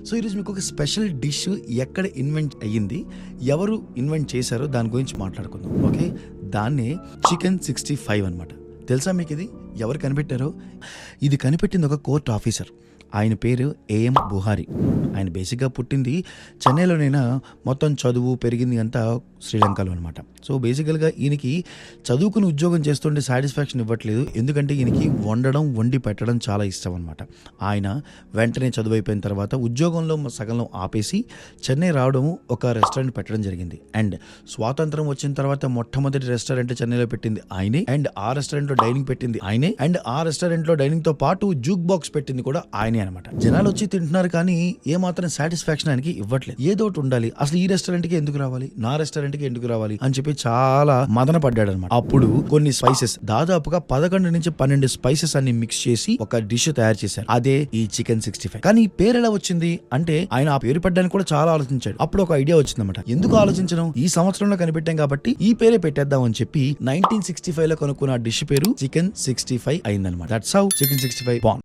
So ఈరోజు మీకు ఒక స్పెషల్ డిష్ ఎక్కడ ఇన్వెంట్ అయ్యింది, ఎవరు ఇన్వెంట్ చేశారో దాని గురించి మాట్లాడుకుందాం. ఓకే, దాన్నే చికెన్ 65 అనమాట. తెలుసా మీకు ఇది ఎవరు కనిపెట్టారో? ఇది కనిపెట్టింది ఒక కోర్ట్ ఆఫీసర్. ఆయన పేరు ఏఎం బుహారి. ఆయన బేసిక్గా పుట్టింది చెన్నైలోనైనా మొత్తం చదువు పెరిగింది అంతా శ్రీలంకలో అనమాట. సో బేసికల్గా ఈయనకి చదువుకుని ఉద్యోగం చేస్తుంటే సాటిస్ఫాక్షన్ ఇవ్వట్లేదు, ఎందుకంటే ఈయనకి వండి పెట్టడం చాలా ఇష్టం అనమాట. ఆయన వెంటనే చదువు అయిపోయిన తర్వాత ఉద్యోగంలో సగంలో ఆపేసి చెన్నై రావడం, ఒక రెస్టారెంట్ పెట్టడం జరిగింది. అండ్ స్వాతంత్రం వచ్చిన తర్వాత మొట్టమొదటి రెస్టారెంట్ చెన్నైలో పెట్టింది ఆయనే. అండ్ ఆ రెస్టారెంట్లో డైనింగ్ పెట్టింది ఆయనే. అండ్ ఆ రెస్టారెంట్లో డైనింగ్తో పాటు జూక్ బాక్స్ పెట్టింది కూడా ఆయనే అనమాట. జనాలు వచ్చి తింటున్నారు కానీ ఏమాత్రం సాటిస్ఫాక్షన్ ఆయనకి ఇవ్వట్లేదు. ఏదో ఒకటి ఉండాలి, అసలు ఈ రెస్టారెంట్కి ఎందుకు రావాలి, నా రెస్టారెంట్కి ఎందుకు రావాలి అని చెప్పి చాలా మదన పడ్డాడు అనమాట. అప్పుడు కొన్ని స్పైసెస్, దాదాపుగా 11 నుంచి 12 స్పైసెస్ అన్ని మిక్స్ చేసి ఒక డిష్ తయారు చేశారు. అదే ఈ చికెన్ 65. కానీ ఈ పేరు ఎలా వచ్చింది అంటే ఆయన ఆ పేరు పెట్టడానికి కూడా చాలా ఆలోచించాడు. అప్పుడు ఒక ఐడియా వచ్చింది అనమాట. ఎందుకు ఆలోచించడం, ఈ సంవత్సరంలో కనిపెట్టాం కాబట్టి ఈ పేరే పెట్టేద్దాం అని చెప్పి 1965 లో కనుక్కున్న డిష్ పేరు చికెన్ 65 అయిందనమాట. That's how chicken 65 ban.